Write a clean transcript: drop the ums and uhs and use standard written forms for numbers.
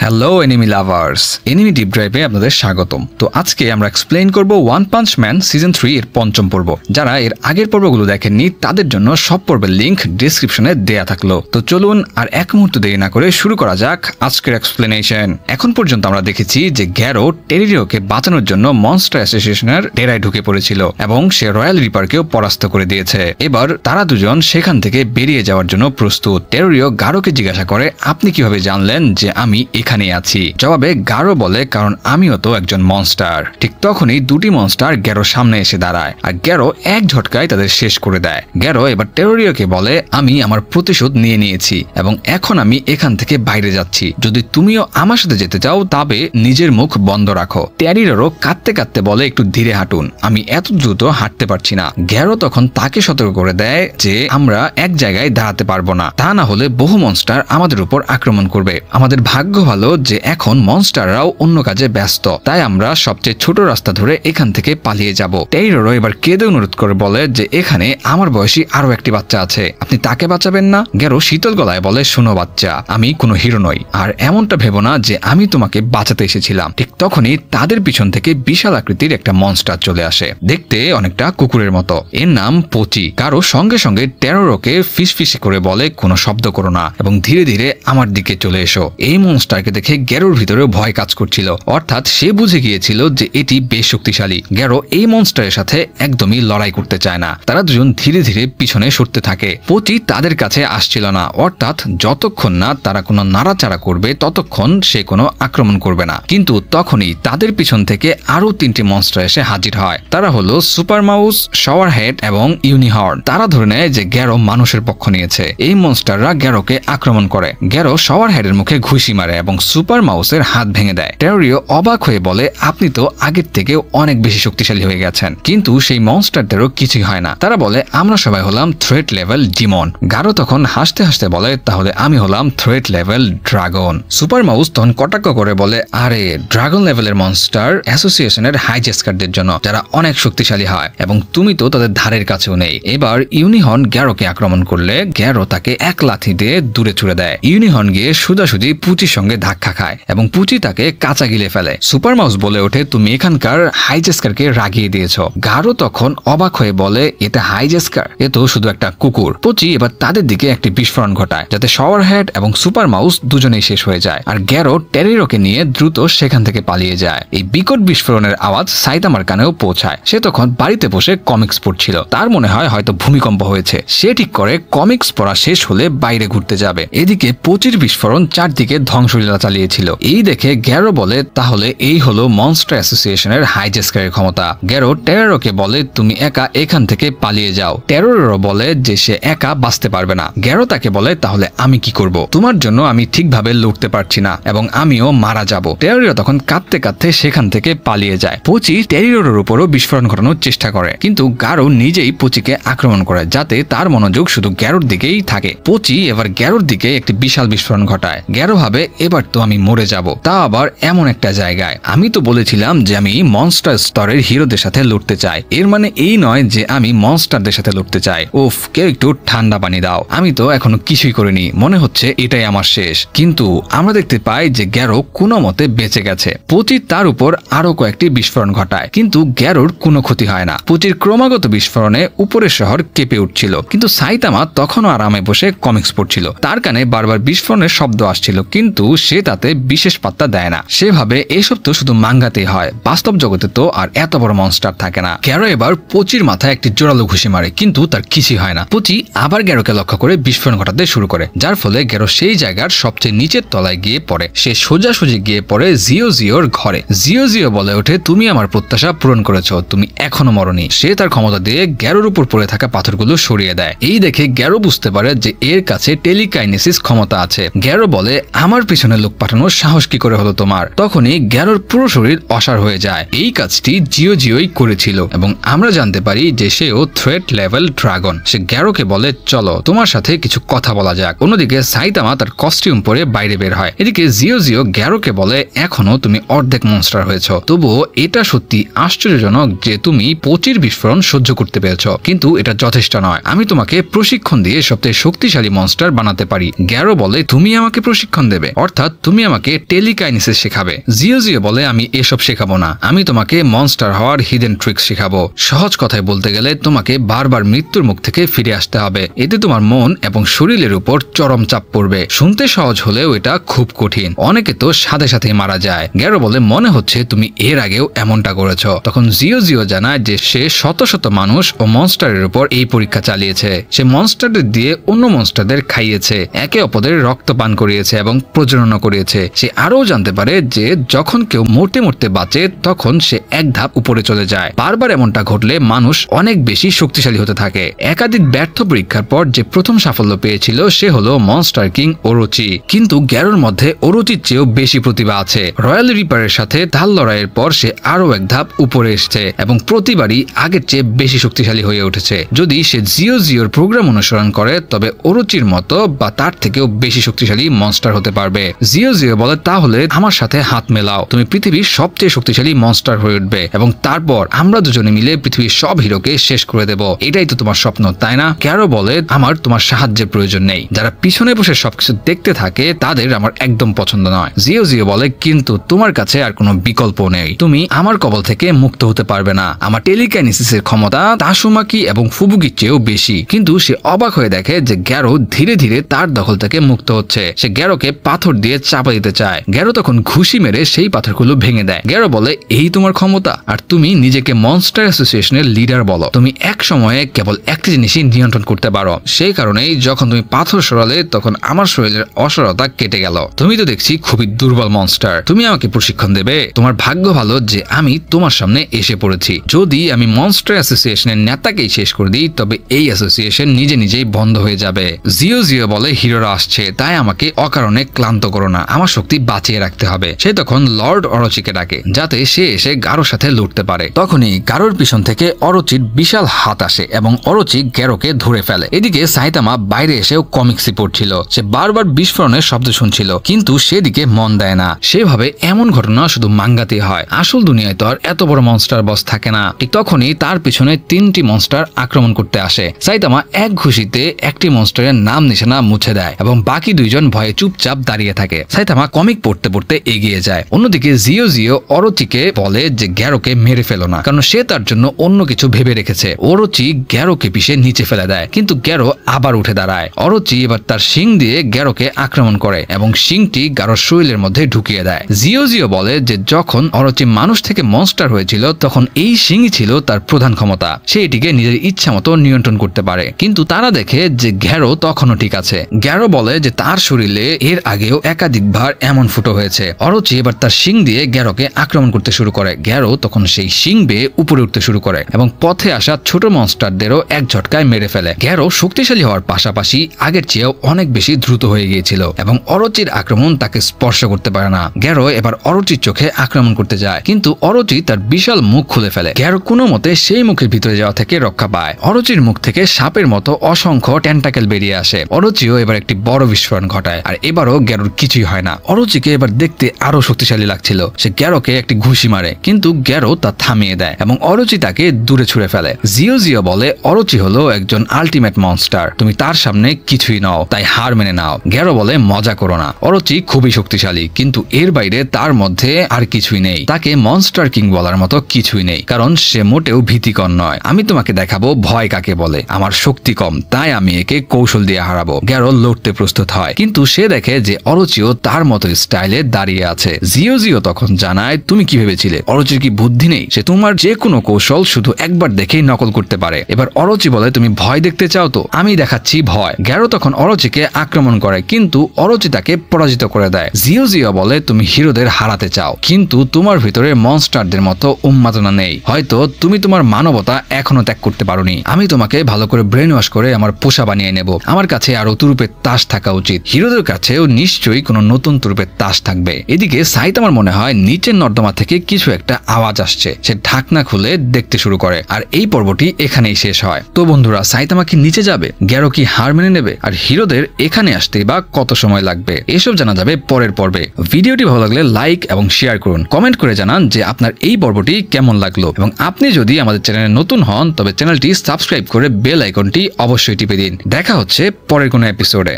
Hello anime lovers, anime deep ড্রাইভে আপনাদের স্বাগতম। তো আজকে আমরা এক্সপ্লেইন করব ওয়ান পাঞ্চ ম্যান সিজন 3 এর পঞ্চম পর্ব। যারা এর আগের পর্বগুলো দেখেননি তাদের জন্য সব পর্বের লিংক ডেসক্রিপশনে দেয়া থাকলো। তো চলুন আর এক মুহূর্ত দেরি না করে শুরু করা যাক আজকের এক্সপ্লেনেশন। এখন পর্যন্ত আমরা দেখেছি যে গ্যারো টেরিরিওকে বাঁচানোর জন্য মনস্টার অ্যাসোসিয়েশনের ডেরায় ঢুকে পড়েছিল এবং সে রয়্যাল রিপারকেও পরাস্ত করে দিয়েছে। এবার তারা দুজন সেখান থেকে বেরিয়ে যাওয়ার জন্য প্রস্তুত। টেরিরিও গারোকে জিজ্ঞাসা করে, আপনি কিভাবে জানলেন যে আমি এখানে আছি? জবাবে গারো বলে, কারণ আমিও তো একজন মনস্টার। ঠিক তখনই দুটি মনস্টার গ্যারোর সামনে এসে দাঁড়ায় আর গ্যারো এক ঝটকায় তাদের শেষ করে দেয়। গ্যারো এবার টেরিরিওকে বলে, আমি আমার প্রতিশোধ নিয়ে নিয়েছি এবং এখন আমি এখান থেকে বাইরে যাচ্ছি। যদি তুমিও আমার সাথে যেতে চাও তবে নিজের মুখ বন্ধ রাখো। টেরিরিও কাঁদতে কাঁদতে বলে, একটু ধীরে হাঁটুন, আমি এত দ্রুত হাঁটতে পারছি না। গ্যারো তখন তাকে সতর্ক করে দেয় যে আমরা এক জায়গায় দাঁড়াতে পারবো না, তা না হলে বহু মনস্টার আমাদের উপর আক্রমণ করবে। আমাদের ভাগ্য ভালো যে এখন মনস্টাররাও অন্য কাজে ব্যস্ত, তাই আমরা সবচেয়ে ছোট রাস্তা ধরে এখান থেকে পালিয়ে যাব। টেরিরিও এবার কেঁদে অনুরোধ করে বলে যে এখানে আমার বয়সী আরো একটি বাচ্চা আছে, আপনি তাকে বাঁচাবেন না? গ্যারো শীতল গলায় বলে, শোনো বাচ্চা, আমি কোনো হিরো নই, আর এমনটা ভেবো না যে আমি তোমাকে বাঁচাতে এসেছিলাম। ঠিক তখনই তাদের পিছন থেকে বিশাল আকৃতির একটা মনস্টার চলে আসে, দেখতে অনেকটা কুকুরের মতো। এর নাম পোচি। গারো সঙ্গে সঙ্গে টেরিরিওকে ফিসফিসি করে বলে, কোনো শব্দ করো না এবং ধীরে ধীরে আমার দিকে চলে এসো। এই মনস্টারকে দেখে গ্যারোর ভিতরেও ভয় কাজ করছিল, অর্থাৎ সে বুঝে গিয়েছিল যে এটি বেশ শক্তিশালী। গ্যারো এই মনস্টারের সাথে একদমই লড়াই করতে চায় না। তারা দুজন ধীরে ধীরে পিছনে সরতে থাকে। পোচি তাদের কাছে আসছিল না, অর্থাৎ যতক্ষণ না তারা কোনো নাড়াচাড়া করবে ততক্ষণ সে কোনো আক্রমণ করবে না। কিন্তু তখনই তাদের পিছন থেকে আরো তিনটি মনস্টার এসে হাজির হয়। তারা হলো সুপার মাউস, শাওয়ার হেড এবং ইউনিহর্ন। তারা ধরে নেয় যে গ্যারো মানুষের পক্ষ নিয়েছে। এই মনস্টাররা গ্যারোকে আক্রমণ করে। গ্যারো শাওয়ার হেডের মুখে ঘুষি মারে এবং সুপার মাউসের হাত ভেঙে দেয়। টেরিরিও অবাক হয়ে বলে, আপনি তো আগের থেকে অনেক বেশি শক্তিশালী হয়ে গেছেন। কিন্তু সেই মনস্টারদেরও কিছুই হয় না। তারা বলে, আমরা সবাই হলাম থ্রেট লেভেল ডিমন। গারো তখন হাসতে হাসতে বলে, তাহলে আমি হলাম threat level dragon. Super mouse তখন কটাক্ষ করে বলে, আরে ড্রাগন লেভেলের মনস্টার অ্যাসোসিয়েশনের হাইজেস্কারদের জন্য, যারা অনেক শক্তিশালী হয় এবং তুমি তো তাদের ধারের কাছেও নেই। এবার ইউনিহর্ন গ্যারোকে আক্রমণ করলে গ্যারো তাকে এক লাথি দিয়ে দূরে ছুড়ে দেয়। ইউনিহর্ন গিয়ে সোজাসুজি পুচির সঙ্গে ধাক্কা খায় এবং পুচি তাকে কাঁচা গিলে ফেলে। সুপার মাউস বলে ওঠে, তুমি এখানকার হাইজেস্কারকে রাগিয়ে দিয়েছো। গারো তখন অবাক হয়ে বলে, এটা হাইজেস্কার? এ তো শুধু একটা কুকুর। পুচি এবার তাদের দিকে একটি বিস্ফোরণ ঘটায়, যাতে শাওয়ার হেড এবং সুপার মাউস দুজনেই শেষ হয়ে যায় আর গ্যারো টেরিরিওকে নিয়ে দ্রুত সেখান থেকে পালিয়ে যায়। এই বিকট বিস্ফোরণের আওয়াজ সাইতামার কানেও পৌঁছায়। সে তখন বাড়িতে বসে কমিক্স পড়ছিল। তার মনে হয় হয়তো ভূমিকম্প হয়েছে। সে ঠিক করে কমিক্স পড়া শেষ হলে বাইরে ঘুরতে যাবে। এদিকে পুচির বিস্ফোরণ চারদিকে ধ্বংসলীলা চালিয়েছিল। এই দেখে গ্যারো বলে, তাহলে এই হলো মনস্টার অ্যাসোসিয়েশনের হাইজেস্কারের ক্ষমতা। গ্যারো টেরিরিওকে বলে, তুমি একা এখান থেকে পালিয়ে যাও। টেরিরিও বলে যে সে একা বাঁচতে পারবে না। গ্যারো তাকে বলে, তাহলে আমি কি করব? তোমার জন্য আমি ঠিকভাবে লড়তে পারছি না এবং আমিও মারা যাব। টেরিরিও তখন কাঁদতে কাঁদতে সেখান থেকে পালিয়ে যায়। পুচি টেরিরিওর উপরও বিস্ফোরণ ঘটানোর চেষ্টা করে, কিন্তু গারো নিজেই পুচিকে আক্রমণ করে, যাতে তার মনোযোগ শুধু গ্যারোর দিকেই থাকে। পুচি এবার গ্যারোর দিকে একটি বিশাল বিস্ফোরণ ঘটায়। গ্যারো ভাবে, এবার তো আমি মরে যাব, তা আবার এমন একটা জায়গায়। আমি তো বলেছিলাম যে আমি মনস্টার স্তরের হিরোদের সাথে লড়তে চাই, এর মানে এই নয় যে আমি মনস্টারদের সাথে লড়তে চাই। উফ, কেউ একটু ঠান্ডা পানি দাও, আমি তো এখনো কিছুই করিনি, মনে হচ্ছে এটাই আমার শেষ। কিন্তু আমরা দেখতে পাই যে গ্যারো কোনো মতে বেঁচে গেছে। পুচি তার উপর আরো কয়েকটি বিস্ফোরণ ঘটায়, কিন্তু গ্যারোর কোনো ক্ষতি হয় না। পুচির ক্রমাগত বিস্ফোরণে উপরের শহর কেঁপে উঠছিল, কিন্তু সাইতামা তখনও আরামে বসে কমিক্স পড়ছিল। তার কানে বারবার বিস্ফোরণের শব্দ আসছিল, কিন্তু সে তাতে বিশেষ পাত্তা দেয় না। সে ভাবে এসব তো শুধু মাঙ্গাতেই হয়, বাস্তব জগতে তো আর এত বড় মনস্টার থাকে না। গ্যারো এবার পুচির মাথায় একটি জোরালো ঘুষি মারে, কিন্তু তার কিছুই হয় না। পুচি আবার গ্যারোকে লক্ষ্য করে বিস্ফোরণ ঘটাতে শুরু করে, যার ফলে গ্যারো সেই জায়গার সবচেয়ে নিচের তলায় গিয়ে পড়ে। সে সোজাসুজি গিয়ে পড়ে জিওর ঘরে। জিও বলে ওঠে, তুমি আমার প্রত্যাশা পূরণ করেছো, তুমি এখনো মরনি। সে তার ক্ষমতা দিয়ে গ্যারোর উপর পড়ে থাকা পাথরগুলো সরিয়ে দেয়। এই দেখে গ্যারো বুঝতে পারে যে এর কাছে টেলিকাইনেসিস ক্ষমতা আছে। গ্যারো বলে, আমার পিছনে লোক পাঠানোর সাহস কি করে হলো তোমার? তখনই গ্যারোর পুরো শরীর অসাড় হয়ে যায়। এই কাজটি জিওই করেছিল এবং আমরা জানতে পারি যে সেও থ্রেট লেভেল ড্রাগন। সে গ্যারোকে বলে, চলো তোমার সাথে কিছু কথা বলা যাক। অন্যদিকে সাইতামা তার কস্টিউম পরে বাইরে বের হয়। এদিকে জিও গ্যারোকে বলে, এখনো তুমি অর্ধেক মনস্টার হয়েছ, তবুও এটা সত্যি আশ্চর্যজনক যে তুমি পুচির বিস্ফোরণ সহ্য করতে পেরেছ, কিন্তু এটা যথেষ্ট নয়। আমি তোমাকে প্রশিক্ষণ দিয়ে সবচেয়ে শক্তিশালী মনস্টার বানাতে পারি। গ্যারো বলে, তুমি আমাকে প্রশিক্ষণ দেবে? অর্থাৎ অর্থাৎ তুমি আমাকে টেলিকাইনেসিস শেখাবে। জিও জিও বলে আমি এসব শেখাবো না, আমি তোমাকে মনস্টার হওয়ার হিডেন ট্রিক্স শেখাবো। সহজ কথায় বলতে গেলে তোমাকে বারবার মৃত্যুর মুখ থেকে ফিরে আসতে হবে, এতে তোমার মন এবং শরীরের উপর চরম চাপ পড়বে। শুনতে সহজ হলেও এটা খুব কঠিন, অনেকে তো সাথে সাথেই মারা যায়। গ্যারো বলে মনে হচ্ছে তুমি এর আগেও এমনটা করেছ। তখন জিও জিও জানায় যে সে শত শত মানুষ ও মনস্টারের উপর এই পরীক্ষা চালিয়েছে। সে মনস্টারদের দিয়ে অন্য মনস্টারদের খাইয়েছে, একে অপরের রক্ত পান করিয়েছে এবং প্রজনন করিয়েছে। সে আরও জানতে পারে যে যখন কেউ মরতে মরতে বাঁচে তখন সে এক ধাপ উপরে চলে যায়। বারবার এমনটা ঘটলে মানুষ অনেক বেশি শক্তিশালী হতে থাকে। একাধিক ব্যর্থ পরীক্ষার পর যে প্রথম সাফল্য পেয়েছিল সে হলো মনস্টার কিং ওরোচি। কিন্তু গ্যারোর মধ্যে ওরোচির চেয়েও বেশি প্রতিভা আছে। রয়্যাল রিপারের সাথে ঢাল লড়াইয়ের পর সে আরো এক ধাপ উপরে এসেছে এবং প্রতিবারই আগের চেয়ে বেশি শক্তিশালী হয়ে উঠেছে। যদি সে জিও জিওর প্রোগ্রাম অনুসরণ করে তবে ওরোচির মতো বা তার থেকেও বেশি শক্তিশালী মনস্টার হতে পারবে। জিও জিও বলে তাহলে আমার সাথে হাত মেলাও, তুমি পৃথিবীর সবচেয়ে শক্তিশালী মনস্টার হয়ে উঠবে এবং তারপর আমরা দুজনে মিলে পৃথিবীর সব হিরোকে শেষ করে দেব। এটাই তো তোমার স্বপ্ন, তাই না? গ্যারো বলে আমার তোমার সাহায্যের প্রয়োজন নেই, যারা পিছনে বসে সবকিছু দেখতে থাকে তাদের আমার একদম পছন্দ নয়। জিও জিও বলে কিন্তু তোমার কাছে আর কোনো বিকল্প নেই, তুমি আমার কবল থেকে মুক্ত হতে পারবে না। আমার টেলিকাইনেসিসের ক্ষমতা তাসুমাকি এবং ফুবুকির চেয়েও বেশি। কিন্তু সে অবাক হয়ে দেখে যে গ্যারো ধীরে ধীরে তার দখল থেকে মুক্ত হচ্ছে। সে গ্যারোকে পাথর দিয়ে চাপা দিতে চায়। গ্যারো তখন ঘুষি মেরে সেই পাথরগুলো ভেঙে দেয়। গ্যারো বলে এই তোমার ক্ষমতা, আর তুমি নিজেকে মনস্টার অ্যাসোসিয়েশনের লিডার বলো। তুমি এক সময়ে কেবল একটি জিনিসই নিয়ন্ত্রণ করতে পারো, সেই কারণেই যখন তুমি পাথর সরালে তখন আমার শরীরের অসারতা কেটে গেল। তুমি তো দেখছি খুবই দুর্বল মনস্টার, তুমি আমাকে প্রশিক্ষণ দেবে? তোমার ভাগ্য ভালো যে আমি তোমার সামনে এসে পড়েছি। যদি আমি মনস্টার অ্যাসোসিয়েশনের নেতাকেই শেষ করে দিই তবে এই অ্যাসোসিয়েশন নিজে নিজেই বন্ধ হয়ে যাবে। জিও জিও বলে হিরোরা আসছে, তাই আমাকে অকারণে ক্লান্ত করো না, আমার শক্তি বাঁচিয়ে রাখতে হবে। সে তখন লর্ড অরোচিকে ডাকে যাতে সে এসে গারোর সাথে লড়তে পারে। তখনই গারোর পিছন থেকে অরোচির বিশাল হাত আসে এবং অরোচি গ্যারোকে ধরে ফেলে। এদিকে সাইতামা বাইরে এসেও কমিক্সই পড়ছিল। সে বারবার বিস্ফোরণের শব্দ শুনছিল কিন্তু সেদিকে মন দেয় না। সেভাবে এমন ঘটনা শুধু মাঙ্গাতে হয়, আসল দুনিয়ায় তো আর এত বড় মনস্টার বস থাকে না। ঠিক তখনই তার পিছনে 3টি মনস্টার আক্রমণ করতে আসে। সাইতামা এক ঘুষিতে একটি মনস্টারের নাম নিশানা মুছে দেয় এবং বাকি দুইজন ভয়ে চুপচাপ দাঁড়িয়ে থাকে। সাইতামা কমিক পড়তে পড়তে এগিয়ে যায়। অন্যদিকে জিও জিও অরোচিকে বলে যে গ্যারোকে মেরে ফেলো না, কারণ সে তার জন্য অন্য কিছু ভেবে রেখেছে। অরোচি গ্যারোকে পিষে নিচে ফেলে দেয় কিন্তু গ্যারো আবার উঠে দাঁড়ায়। অরোচি এবার তার শিং দিয়ে গ্যারোকে আক্রমণ করে এবং শিংটি গারোর শরীরের মধ্যে ঢুকিয়ে দেয়। জিও জিও বলে যে যখন অরোচি মানুষ থেকে মনস্টার হয়েছিল তখন এই শিংই ছিল তার প্রধান ক্ষমতা, সে এটিকে নিজের ইচ্ছা মতো নিয়ন্ত্রণ করতে পারে। কিন্তু তারা দেখে যে গ্যারো তখনও ঠিক আছে। গ্যারো বলে যে তার শরীরে এর আগেও একাধিকবার এমন ফুটো হয়েছে। অরোচি এবার তার শিং দিয়ে গ্যারোকে আক্রমণ করতে শুরু করে। গ্যারো তখন সেই শিং বেয়ে উপরে উঠতে শুরু করে এবং পথে আসা ছোট মনস্টারদেরও এক ঝটকায় মেরে ফেলে। গ্যারো শক্তিশালী হওয়ার পাশাপাশি আগের চেয়েও অনেক বেশি দ্রুত হয়ে গিয়েছিল এবং অরোচির আক্রমণ তাকে স্পর্শ করতে পারে না। গ্যারো এবার অরোচির চোখে আক্রমণ করতে যায় কিন্তু অরোচি তার বিশাল মুখ খুলে ফেলে। গ্যারো কোনো মতে সেই মুখের ভিতরে যাওয়া থেকে রক্ষা পায়। অরোচির মুখ থেকে সাপের মতো অসংখ্য টেন্টাকেল বেরিয়ে আসে। অরোচিও এবার একটি বড় বিস্ফোরণ ঘটায় আর এবারও গ্যারোর কিছুই হয় না। অরোচিকে এবার দেখতে আরো শক্তিশালী লাগছিল। সে গ্যারোকে একটি ঘুষি মারে কিন্তু গ্যারো তা থামিয়ে দেয় এবং অরোচি তাকে দূরে ছুঁড়ে ফেলে। জিও জিও বলে অরোচি হলো একজন আল্টিমেট মনস্টার, তুমি তার সামনে কিছুই নও, তাই হার মেনে নাও। গ্যারো বলে মজা করো না, অরোচি খুবই শক্তিশালী কিন্তু এর বাইরে তার মধ্যে আর কিছুই নেই। তাকে মনস্টার কিং বলার মতো কিছুই নেই কারণ সে মোটেও ভীতিকর নয়। আমি তোমাকে দেখাবো ভয় কাকে বলে। আমার শক্তি কম তাই আমি একে কৌশল দিয়ে হারাবো। গ্যারো লড়তে প্রস্তুত হয় কিন্তু সে দেখে যে অরোচিও তার মতো স্টাইলে দাঁড়িয়ে আছে। জিও জিও তখন জানায় তুমি কি ভেবেছিলে অরোচির কি বুদ্ধি নেই? সে তোমার যে কোনো কৌশল শুধু একবার দেখেই নকল করতে পারে। এবার অরোচি বলে তুমি ভয় দেখতে চাও তো আমি দেখাচ্ছি ভয়। গ্যারো তখন অরোচিকে আক্রমণ করে কিন্তু অরোচি তাকে পরাজিত করে দেয়। জিও জিও বলে তুমি হিরোদের হারাতে চাও কিন্তু তোমার ভিতরে মনস্টারদের মতো উন্মাদনা নেই, হয়তো তুমি তোমার মানবতা এখনো ত্যাগ করতে পারোনি। আমি তোমাকে ভালো করে ব্রেন ওয়াশ করে আমার পোষা বানিয়ে নেব। আমার কাছে আরো তুরুপের তাস থাকা উচিত, হিরোদের কাছেও নিশ্চয়ই কোনো নতুন তুরুপের তাস থাকবে। এদিকে সাইতামার মনে হয় নিচের নর্দমা থেকে কিছু একটা আওয়াজ আসছে। সে ঢাকনা খুলে দেখতে শুরু করে আর এই পর্বটি এখানেই শেষ হয়। তো বন্ধুরা, সাইতামা কি নিচে যাবে? গ্যারো কি হার মেনে নেবে? আর হিরোদের এখানে আসতে বা কত সময় লাগবে এসব জানা যাবে পরের পর্বে। ভিডিওটি ভালো লাগলে লাইক এবং শেয়ার করুন, কমেন্ট করে জানান যে আপনার এই পর্বটি কেমন লাগলো এবং আপনি যদি আমাদের চ্যানেলে নতুন হন তবে চ্যানেলটি সাবস্ক্রাইব করে বেল আইকনটি অবশ্যই টিপে দিন। দেখা হচ্ছে পরের কোনো এপিসোডে।